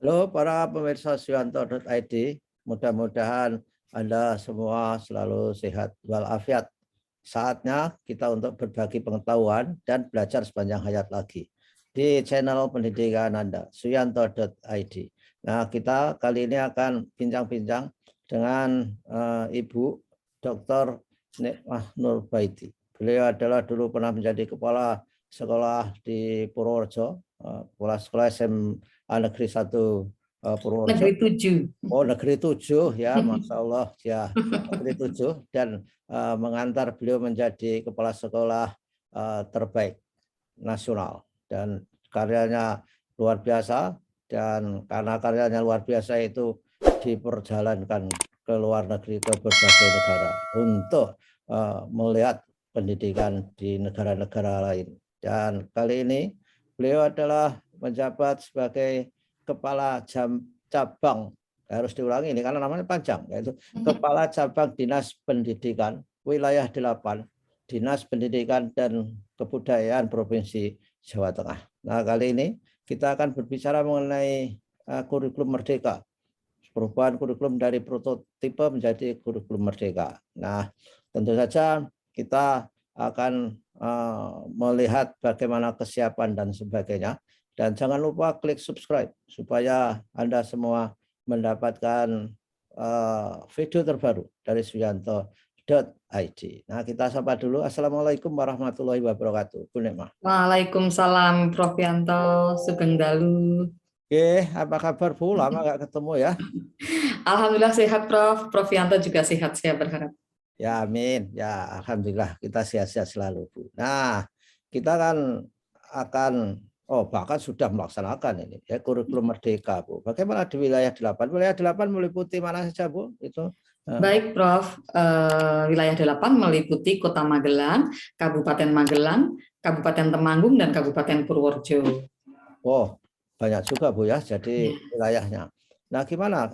Halo para pemirsa Suyanto.id, mudah-mudahan Anda semua selalu sehat walafiat. Saatnya kita untuk berbagi pengetahuan dan belajar sepanjang hayat lagi di channel pendidikan Anda, Suyanto.id. Nah, kita kali ini akan bincang-bincang dengan Ibu Dr. Nikmah Nurbaiti. Beliau adalah dulu pernah menjadi kepala sekolah di Purworejo, kepala sekolah SMA Negeri 1 Purworejo. Negeri 7. Oh, Negeri 7 ya, Masya Allah ya, Negeri 7, dan mengantar beliau menjadi kepala sekolah terbaik nasional, dan karyanya luar biasa, dan karena karyanya luar biasa itu diperjalankan ke luar negeri, ke berbagai negara untuk melihat pendidikan di negara-negara lain. Dan kali ini beliau adalah menjabat sebagai kepala cabang, harus diulangi ini karena namanya panjang, yaitu Kepala Cabang Dinas Pendidikan Wilayah 8 Dinas Pendidikan dan Kebudayaan Provinsi Jawa Tengah. Nah, kali ini kita akan berbicara mengenai kurikulum merdeka, perubahan kurikulum dari prototipe menjadi kurikulum merdeka. Nah, tentu saja kita akan melihat bagaimana kesiapan dan sebagainya. Dan jangan lupa klik subscribe supaya Anda semua mendapatkan video terbaru dari Suyanto.id. Nah, kita sapa dulu. Assalamualaikum warahmatullahi wabarakatuh. Bu Nikmah. Waalaikumsalam Prof. Yanto, Sugeng Dalu. Oke, apa kabar Bu? Lama nggak ketemu ya. Alhamdulillah sehat Prof. Prof. Yanto juga sehat, saya berharap. Ya, amin. Ya, alhamdulillah kita sehat-sehat selalu, Bu. Nah, kita kan akan bahkan sudah melaksanakan ini ya kurikulum merdeka, Bu. Bagaimana di wilayah 8? Wilayah 8 meliputi mana saja, Bu? Itu. Baik, Prof. Wilayah 8 meliputi Kota Magelang, Kabupaten Magelang, Kabupaten Temanggung, dan Kabupaten Purworejo. Oh, banyak juga, Bu ya, jadi wilayahnya. Nah, gimana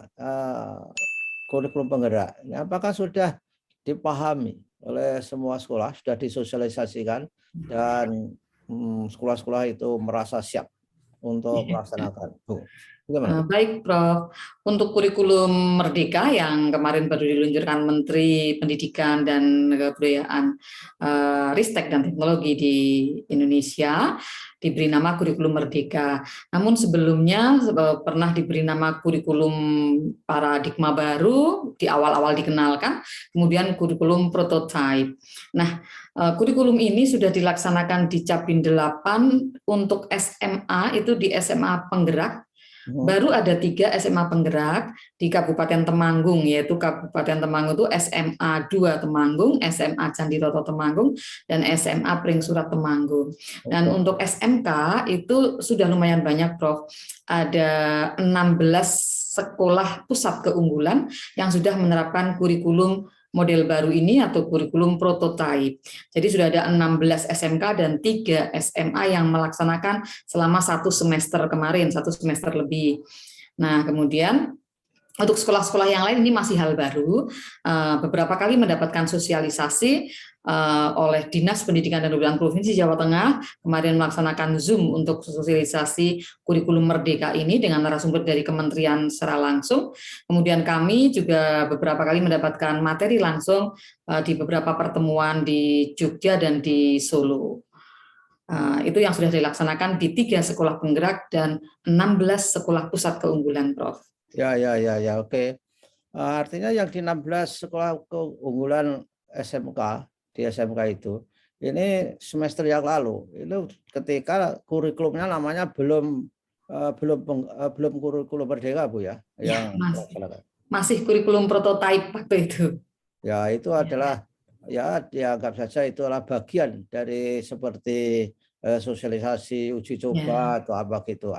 kurikulum penggeraknya? Apakah sudah dipahami oleh semua sekolah, sudah disosialisasikan, dan sekolah-sekolah itu merasa siap untuk melaksanakan? Bu, gimana? Baik, Prof. Untuk kurikulum merdeka yang kemarin baru diluncurkan Menteri Pendidikan dan Kebudayaan, Ristek dan Teknologi di Indonesia, diberi nama kurikulum merdeka. Namun sebelumnya pernah diberi nama kurikulum paradigma baru, di awal-awal dikenalkan, kemudian kurikulum prototype. Nah, kurikulum ini sudah dilaksanakan di Capin 8 untuk SMA, itu di SMA Penggerak. Baru ada 3 SMA penggerak di Kabupaten Temanggung, yaitu Kabupaten Temanggung itu SMA 2 Temanggung, SMA Candiroto Temanggung, dan SMA Pringsurat Temanggung. Dan untuk SMK itu sudah lumayan banyak, Prof. Ada 16 sekolah pusat keunggulan yang sudah menerapkan kurikulum model baru ini atau kurikulum prototype. Jadi sudah ada 16 SMK dan 3 SMA yang melaksanakan selama 1 semester kemarin, 1 semester lebih. Nah, kemudian untuk sekolah-sekolah yang lain ini masih hal baru. Beberapa kali mendapatkan sosialisasi oleh Dinas Pendidikan dan Kebudayaan Provinsi Jawa Tengah, kemarin melaksanakan Zoom untuk sosialisasi kurikulum merdeka ini dengan narasumber dari kementerian secara langsung. Kemudian kami juga beberapa kali mendapatkan materi langsung di beberapa pertemuan di Jogja dan di Solo. Itu yang sudah dilaksanakan di 3 sekolah penggerak dan 16 sekolah pusat keunggulan, Prof. Ya, oke. Artinya yang di 16 sekolah keunggulan SMK, di SMK itu, ini semester yang lalu, itu ketika kurikulumnya namanya belum kurikulum merdeka, Bu ya, yang masih kurikulum prototype waktu itu. Ya, itu adalah ya dianggap saja itu adalah bagian dari seperti sosialisasi uji coba atau apa gitu.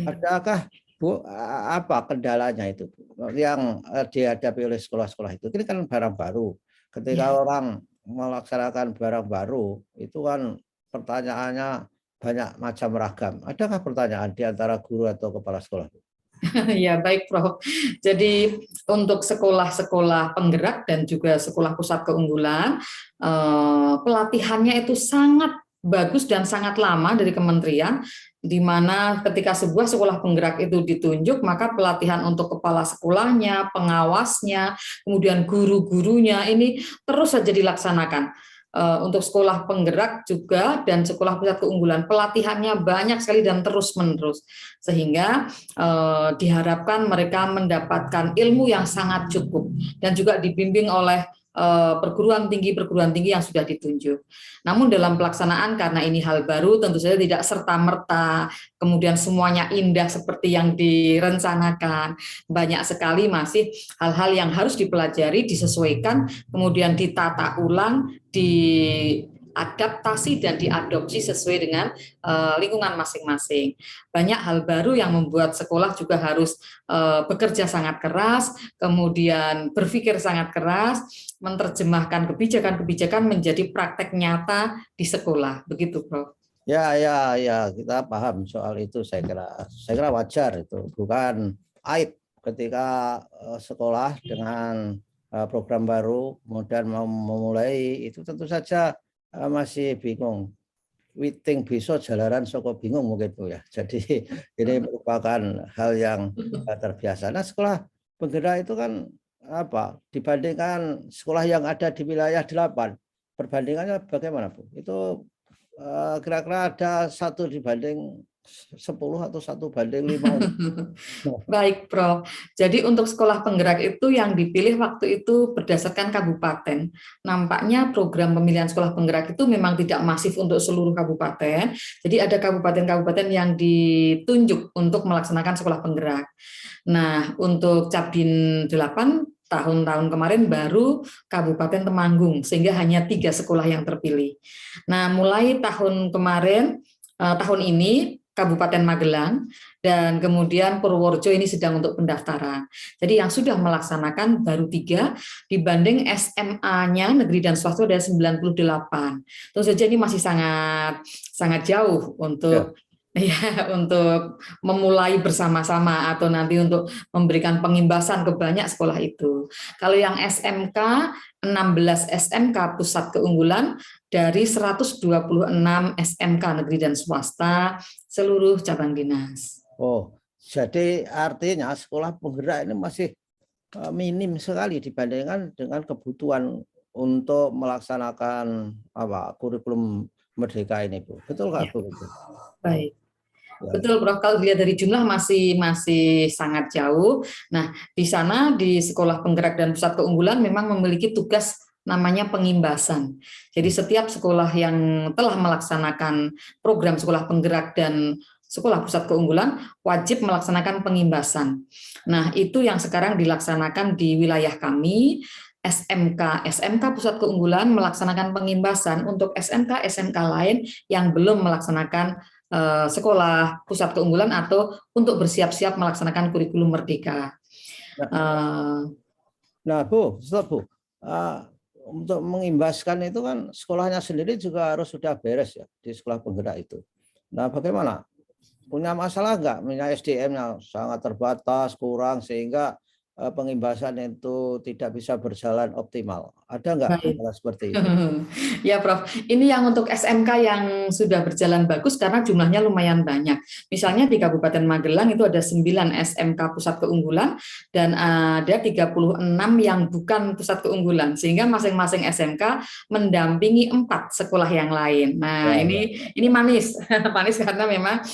Adakah Bu, apa kendalanya itu, Bu, yang dihadapi oleh sekolah-sekolah itu? Ini kan barang baru. Ketika orang melaksanakan barang baru, itu kan pertanyaannya banyak macam ragam. Adakah pertanyaan di antara guru atau kepala sekolah? Ya, baik, Prof. Jadi untuk sekolah-sekolah penggerak dan juga sekolah pusat keunggulan, pelatihannya itu sangat bagus dan sangat lama dari kementerian. di mana ketika sebuah sekolah penggerak itu ditunjuk, maka pelatihan untuk kepala sekolahnya, pengawasnya, kemudian guru-gurunya ini terus saja dilaksanakan. Untuk sekolah penggerak juga dan sekolah pusat keunggulan, pelatihannya banyak sekali dan terus-menerus, sehingga diharapkan mereka mendapatkan ilmu yang sangat cukup dan juga dibimbing oleh perguruan tinggi yang sudah ditunjuk. Namun dalam pelaksanaan, karena ini hal baru, tentu saja tidak serta-merta kemudian semuanya indah seperti yang direncanakan. Banyak sekali masih hal-hal yang harus dipelajari, disesuaikan, kemudian ditata ulang, diadaptasi dan diadopsi sesuai dengan lingkungan masing-masing. Banyak hal baru yang membuat sekolah juga harus bekerja sangat keras, kemudian berpikir sangat keras, menerjemahkan kebijakan-kebijakan menjadi praktek nyata di sekolah. Begitu, Prof. Ya, kita paham soal itu. Saya kira wajar itu, bukan aib ketika sekolah dengan program baru kemudian mau memulai itu, tentu saja masih bingung. Witing bisa jalaran soko bingung mungkin Bu ya. Jadi ini merupakan hal yang terbiasa. Nah, sekolah penggerak itu kan dibandingkan sekolah yang ada di wilayah 8, perbandingannya bagaimana Bu? Itu kira-kira ada 1:10 atau 1:5? Baik, Prof. Jadi untuk sekolah penggerak itu yang dipilih waktu itu berdasarkan kabupaten. Nampaknya program pemilihan sekolah penggerak itu memang tidak masif untuk seluruh kabupaten. Jadi ada kabupaten-kabupaten yang ditunjuk untuk melaksanakan sekolah penggerak. Nah, untuk Cabin 8 tahun-tahun kemarin baru Kabupaten Temanggung, sehingga hanya 3 sekolah yang terpilih. Nah, mulai tahun kemarin, tahun ini Kabupaten Magelang, dan kemudian Purworejo ini sedang untuk pendaftaran. Jadi yang sudah melaksanakan baru 3, dibanding SMA-nya negeri dan swasta ada 98. Tentu saja ini masih sangat jauh untuk untuk memulai bersama-sama atau nanti untuk memberikan pengimbasan ke banyak sekolah itu. Kalau yang SMK, 16 SMK pusat keunggulan dari 126 SMK negeri dan swasta seluruh cabang dinas. Oh, jadi artinya sekolah penggerak ini masih minim sekali dibandingkan dengan kebutuhan untuk melaksanakan kurikulum merdeka ini, Bu. Betul nggak, Bu? Baik. Betul, Prof. Kalau dilihat dari jumlah masih sangat jauh. Nah, di sana di sekolah penggerak dan pusat keunggulan memang memiliki tugas namanya pengimbasan. Jadi setiap sekolah yang telah melaksanakan program sekolah penggerak dan sekolah pusat keunggulan wajib melaksanakan pengimbasan. Nah, itu yang sekarang dilaksanakan di wilayah kami. SMK pusat keunggulan melaksanakan pengimbasan untuk SMK lain yang belum melaksanakan sekolah pusat keunggulan atau untuk bersiap-siap melaksanakan kurikulum merdeka. Nah, Bu, untuk mengimbaskan itu kan sekolahnya sendiri juga harus sudah beres ya di sekolah penggerak itu. Nah, bagaimana? Punya masalah nggak? Misalnya SDM-nya sangat terbatas, kurang, sehingga pengimbasan itu tidak bisa berjalan optimal. Ada nggak hal seperti itu? Ya, Prof. Ini yang untuk SMK yang sudah berjalan bagus karena jumlahnya lumayan banyak. Misalnya di Kabupaten Magelang itu ada 9 SMK pusat keunggulan dan ada 36 yang bukan pusat keunggulan, sehingga masing-masing SMK mendampingi 4 sekolah yang lain. Nah, ini manis, manis karena memang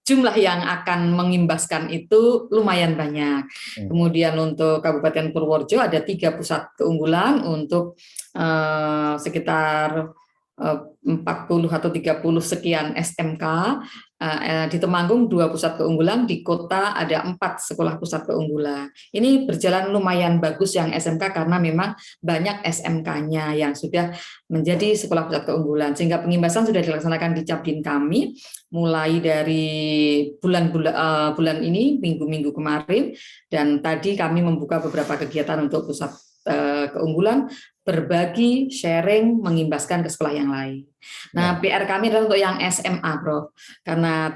jumlah yang akan mengimbaskan itu lumayan banyak. Kemudian untuk Kabupaten Purworejo ada 3 pusat keunggulan untuk sekitar 40 atau 30 sekian SMK. Di Temanggung 2 pusat keunggulan, di kota ada 4 sekolah pusat keunggulan. Ini berjalan lumayan bagus yang SMK karena memang banyak SMK-nya yang sudah menjadi sekolah pusat keunggulan, sehingga pengimbasan sudah dilaksanakan di Cabin kami mulai dari bulan ini, minggu-minggu kemarin, dan tadi kami membuka beberapa kegiatan untuk pusat keunggulan, berbagi, sharing, mengimbaskan ke sekolah yang lain. Nah, PR kami adalah untuk yang SMA, Bro, karena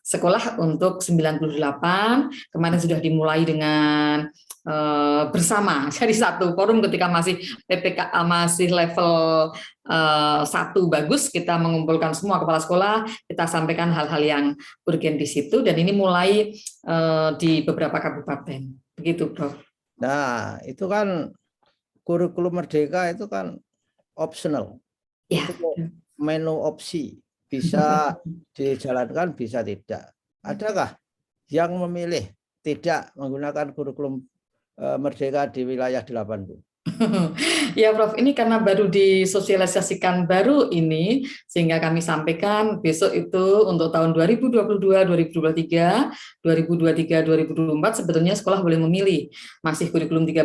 sekolah untuk 98, kemarin sudah dimulai dengan bersama jadi satu forum ketika masih PPKA masih level 1 bagus, kita mengumpulkan semua kepala sekolah, kita sampaikan hal-hal yang urgen di situ, dan ini mulai di beberapa kabupaten. Begitu, Prof. Nah, itu kan kurikulum Merdeka itu kan optional. Ya. Itu menu opsi, bisa dijalankan, bisa tidak. Adakah yang memilih tidak menggunakan kurikulum Merdeka di wilayah 80? Ya, Prof, ini karena baru disosialisasikan baru ini, sehingga kami sampaikan besok itu untuk tahun 2022, 2023, 2023, 2024 sebetulnya sekolah boleh memilih masih kurikulum 13,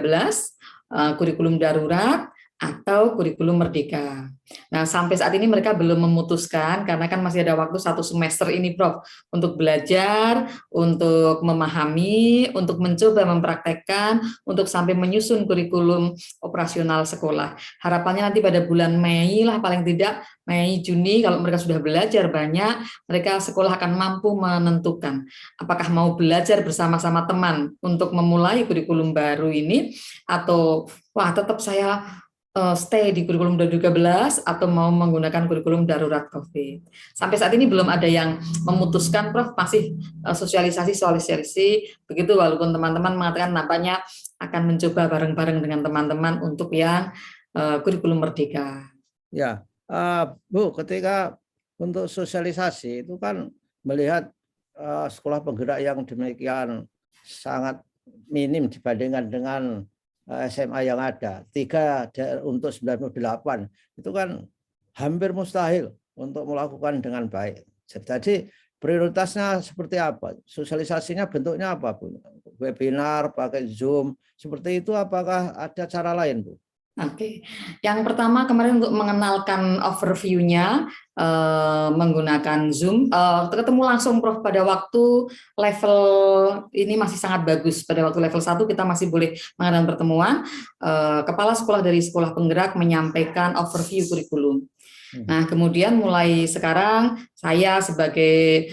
kurikulum darurat, atau kurikulum Merdeka. Nah, sampai saat ini mereka belum memutuskan karena kan masih ada waktu 1 semester ini, Prof, untuk belajar, untuk memahami, untuk mencoba mempraktekkan, untuk sampai menyusun kurikulum operasional sekolah. Harapannya nanti pada bulan Mei lah, paling tidak Mei, Juni, kalau mereka sudah belajar banyak, mereka sekolah akan mampu menentukan apakah mau belajar bersama-sama teman untuk memulai kurikulum baru ini, atau wah tetap saya stay di kurikulum 2013 atau mau menggunakan kurikulum darurat COVID. Sampai saat ini belum ada yang memutuskan, Prof, masih sosialisasi, begitu, walaupun teman-teman mengatakan nampaknya akan mencoba bareng-bareng dengan teman-teman untuk yang kurikulum Merdeka. Ya, Bu, ketika untuk sosialisasi itu kan melihat sekolah penggerak yang demikian sangat minim dibandingkan dengan SMA yang ada, 3 untuk 98, itu kan hampir mustahil untuk melakukan dengan baik. Jadi prioritasnya seperti apa? Sosialisasinya bentuknya apa, Bu? Webinar, pakai Zoom, seperti itu, apakah ada cara lain, Bu? Oke, yang pertama kemarin untuk mengenalkan overview-nya menggunakan Zoom, ketemu langsung, Prof, pada waktu level ini masih sangat bagus. Pada waktu level 1 kita masih boleh mengadakan pertemuan, kepala sekolah dari sekolah penggerak menyampaikan overview kurikulum. Nah, kemudian mulai sekarang saya sebagai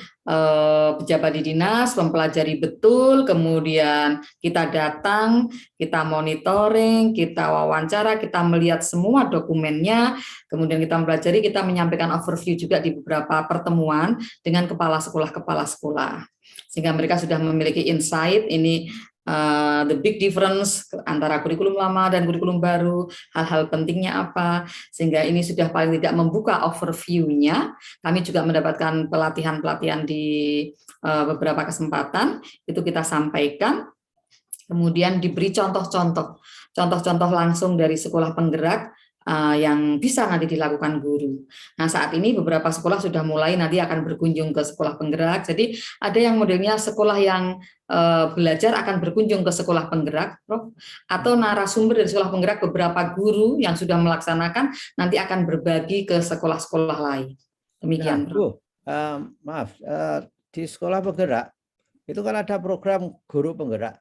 pejabat di dinas mempelajari betul, kemudian kita datang, kita monitoring, kita wawancara, kita melihat semua dokumennya, kemudian kita mempelajari, kita menyampaikan overview juga di beberapa pertemuan dengan kepala sekolah, sehingga mereka sudah memiliki insight ini. The big difference antara kurikulum lama dan kurikulum baru, hal-hal pentingnya apa, sehingga ini sudah paling tidak membuka overview-nya. Kami juga mendapatkan pelatihan-pelatihan di beberapa kesempatan, itu kita sampaikan, kemudian diberi contoh-contoh langsung dari sekolah penggerak yang bisa nanti dilakukan guru. Nah, saat ini beberapa sekolah sudah mulai nanti akan berkunjung ke sekolah penggerak. Jadi ada yang modelnya sekolah yang belajar akan berkunjung ke sekolah penggerak, Prof, atau narasumber dari sekolah penggerak, beberapa guru yang sudah melaksanakan nanti akan berbagi ke sekolah-sekolah lain. Demikian, Prof. Maaf, di sekolah penggerak itu kan ada program guru penggerak.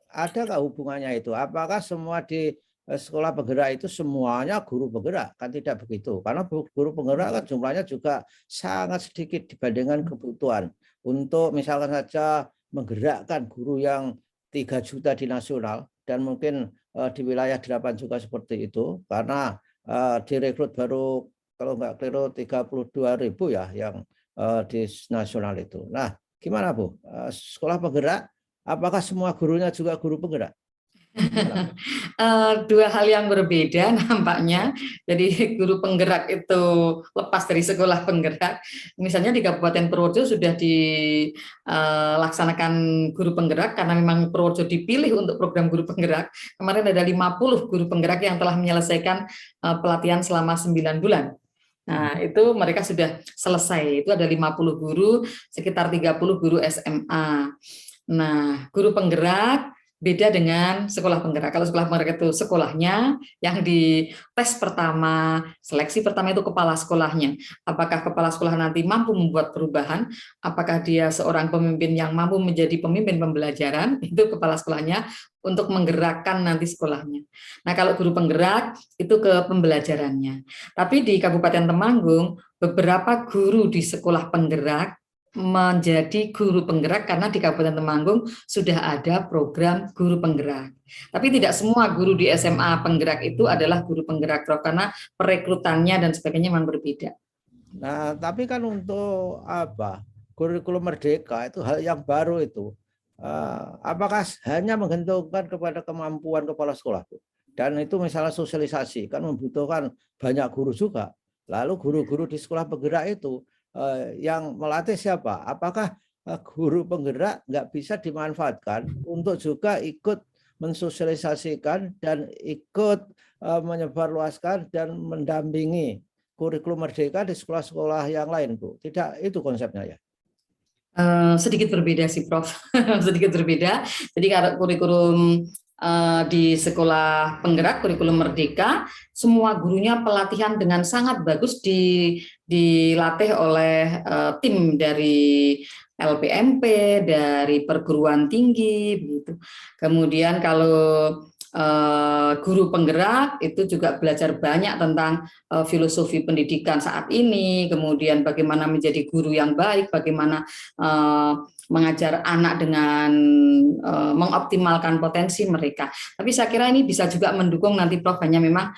Adakah hubungannya itu? Apakah semua di sekolah penggerak itu semuanya guru penggerak? Kan tidak begitu. Karena guru penggerak kan jumlahnya juga sangat sedikit dibandingkan kebutuhan. Untuk misalkan saja menggerakkan guru yang 3 juta di nasional, dan mungkin di wilayah 8 juga seperti itu, karena direkrut baru kalau nggak keliru 32.000 ya yang di nasional itu. Nah, gimana, Bu? Sekolah penggerak, apakah semua gurunya juga guru penggerak? Dua hal yang berbeda nampaknya. Jadi guru penggerak itu lepas dari sekolah penggerak. Misalnya di Kabupaten Purworejo sudah dilaksanakan guru penggerak karena memang Purworejo dipilih untuk program guru penggerak. Kemarin ada 50 guru penggerak yang telah menyelesaikan pelatihan selama 9 bulan. Nah, itu mereka sudah selesai. Itu ada 50 guru, sekitar 30 guru SMA. Nah, guru penggerak beda dengan sekolah penggerak. Kalau sekolah penggerak itu sekolahnya yang di tes pertama, seleksi pertama itu kepala sekolahnya. Apakah kepala sekolah nanti mampu membuat perubahan? Apakah dia seorang pemimpin yang mampu menjadi pemimpin pembelajaran? Itu kepala sekolahnya untuk menggerakkan nanti sekolahnya. Nah, kalau guru penggerak itu ke pembelajarannya. Tapi di Kabupaten Temanggung, beberapa guru di sekolah penggerak menjadi guru penggerak karena di Kabupaten Temanggung sudah ada program guru penggerak. Tapi tidak semua guru di SMA penggerak itu adalah guru penggerak, Prof, karena perekrutannya dan sebagainya memang berbeda. Nah, tapi kan untuk apa? Kurikulum Merdeka itu hal yang baru itu. Apakah hanya menggantungkan kepada kemampuan kepala sekolah, Bu? Dan itu misalnya sosialisasi kan membutuhkan banyak guru juga. Lalu guru-guru di sekolah penggerak itu yang melatih siapa? Apakah guru penggerak nggak bisa dimanfaatkan untuk juga ikut mensosialisasikan dan ikut menyebarluaskan dan mendampingi kurikulum Merdeka di sekolah-sekolah yang lain, Bu? Tidak, itu konsepnya ya? Sedikit berbeda sih, Prof. Sedikit berbeda. Jadi kalau kurikulum di sekolah penggerak, kurikulum Merdeka, semua gurunya pelatihan dengan sangat bagus dilatih oleh tim dari LPMP, dari perguruan tinggi, begitu. Kemudian kalau guru penggerak itu juga belajar banyak tentang filosofi pendidikan saat ini, kemudian bagaimana menjadi guru yang baik, bagaimana mengajar anak dengan mengoptimalkan potensi mereka. Tapi saya kira ini bisa juga mendukung nanti, Prof, hanya memang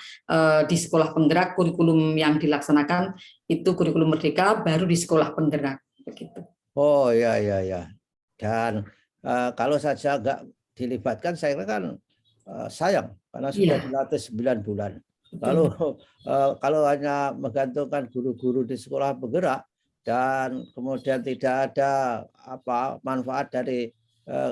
di sekolah penggerak kurikulum yang dilaksanakan itu kurikulum Merdeka, baru di sekolah penggerak begitu. Oh ya ya ya. Dan kalau saja nggak dilibatkan, saya kira kan sayang karena sudah dilatih 9 bulan. Lalu kalau hanya menggantungkan guru-guru di sekolah penggerak dan kemudian tidak ada manfaat dari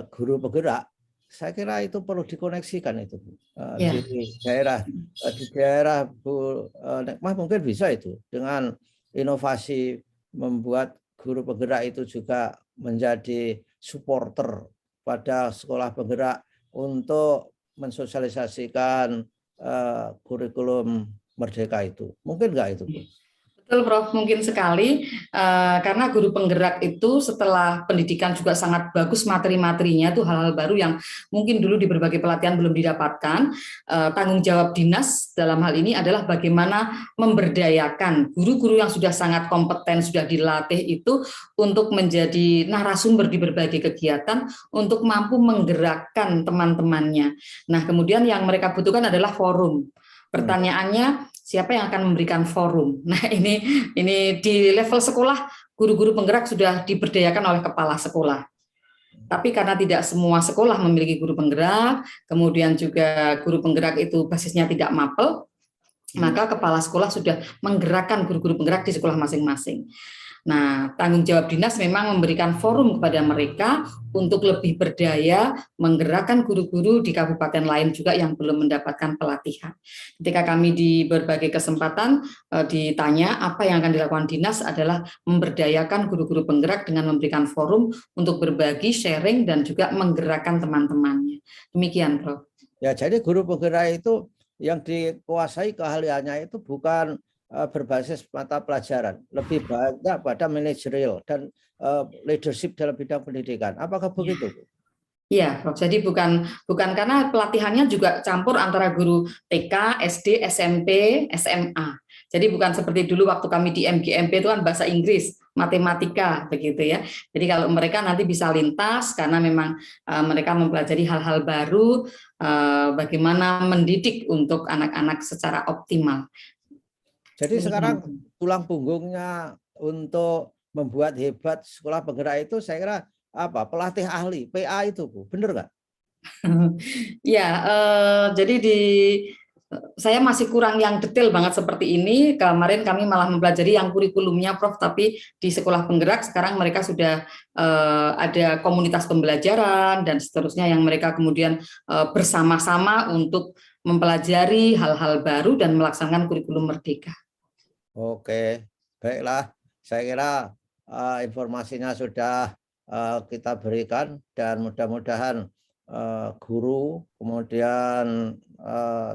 guru penggerak, saya kira itu perlu dikoneksikan itu, Bu. Di daerah Bu Nekmah mungkin bisa itu dengan inovasi membuat guru penggerak itu juga menjadi supporter pada sekolah penggerak untuk mensosialisasikan kurikulum Merdeka itu. Mungkin nggak itu, Bu? Betul, Prof, mungkin sekali karena guru penggerak itu setelah pendidikan juga sangat bagus materi-materinya, itu hal-hal baru yang mungkin dulu di berbagai pelatihan belum didapatkan. Tanggung jawab dinas dalam hal ini adalah bagaimana memberdayakan guru-guru yang sudah sangat kompeten, sudah dilatih itu untuk menjadi narasumber di berbagai kegiatan untuk mampu menggerakkan teman-temannya. Nah, kemudian yang mereka butuhkan adalah forum. Pertanyaannya, siapa yang akan memberikan forum? Nah, ini di level sekolah guru-guru penggerak sudah diberdayakan oleh kepala sekolah. Tapi karena tidak semua sekolah memiliki guru penggerak, kemudian juga guru penggerak itu basisnya tidak mapel, maka kepala sekolah sudah menggerakkan guru-guru penggerak di sekolah masing-masing. Nah, tanggung jawab dinas memang memberikan forum kepada mereka untuk lebih berdaya menggerakkan guru-guru di kabupaten lain juga yang belum mendapatkan pelatihan. Ketika kami di berbagai kesempatan ditanya apa yang akan dilakukan dinas adalah memberdayakan guru-guru penggerak dengan memberikan forum untuk berbagi, sharing, dan juga menggerakkan teman-temannya. Demikian, Prof. Ya, jadi guru penggerak itu yang dikuasai keahliannya itu bukan berbasis mata pelajaran, lebih banyak pada manajerial dan leadership dalam bidang pendidikan. Apakah begitu, Bu? Iya, Prof. Jadi bukan karena pelatihannya juga campur antara guru TK, SD, SMP, SMA. Jadi bukan seperti dulu waktu kami di MGMP itu kan bahasa Inggris, matematika begitu ya. Jadi kalau mereka nanti bisa lintas karena memang mereka mempelajari hal-hal baru, bagaimana mendidik untuk anak-anak secara optimal. Jadi sekarang tulang punggungnya untuk membuat hebat sekolah penggerak itu saya kira pelatih ahli PA itu, Bu, benar nggak? Ya, jadi saya masih kurang yang detail banget seperti ini. Kemarin kami malah mempelajari yang kurikulumnya, Prof, tapi di sekolah penggerak sekarang mereka sudah ada komunitas pembelajaran dan seterusnya yang mereka kemudian bersama-sama untuk mempelajari hal-hal baru dan melaksanakan kurikulum Merdeka. Oke, baiklah. Saya kira informasinya sudah kita berikan dan mudah-mudahan guru kemudian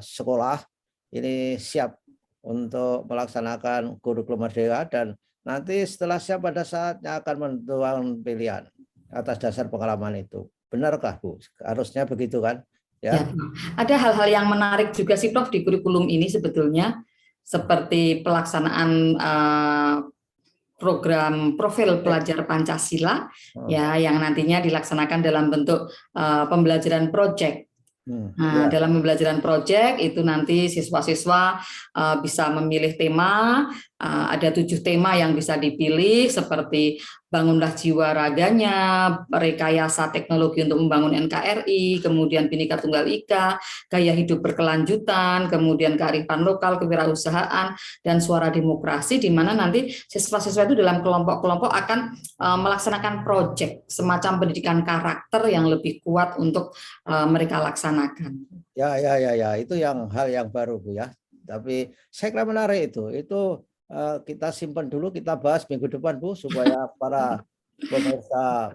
sekolah ini siap untuk melaksanakan kurikulum Merdeka dan nanti setelah siap pada saatnya akan menentukan pilihan atas dasar pengalaman itu. Benarkah, Bu? Harusnya begitu kan? Ya. Ada hal-hal yang menarik juga sih, Prof, di kurikulum ini sebetulnya, seperti pelaksanaan program profil pelajar Pancasila ya yang nantinya dilaksanakan dalam bentuk pembelajaran proyek. Nah, dalam pembelajaran proyek itu nanti siswa-siswa bisa memilih tema, ada 7 tema yang bisa dipilih seperti bangunlah jiwa raganya, rekayasa teknologi untuk membangun NKRI, kemudian Bhinneka Tunggal Ika, gaya hidup berkelanjutan, kemudian kearifan lokal, kewirausahaan, dan suara demokrasi, di mana nanti siswa-siswa itu dalam kelompok-kelompok akan melaksanakan proyek semacam pendidikan karakter yang lebih kuat untuk mereka laksanakan. Ya, itu hal yang baru Bu ya. Tapi saya kira menarik itu. Kita simpan dulu, kita bahas minggu depan Bu, supaya para pemirsa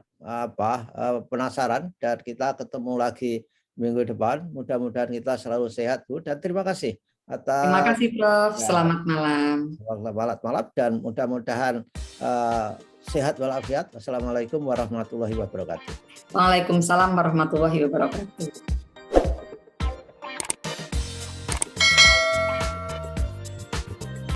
penasaran, dan kita ketemu lagi minggu depan. Mudah-mudahan kita selalu sehat Bu, dan terima kasih atas. Terima kasih Prof. Selamat malam. Selamat malam dan mudah-mudahan sehat walafiat. Wassalamualaikum warahmatullahi wabarakatuh. Waalaikumsalam warahmatullahi wabarakatuh.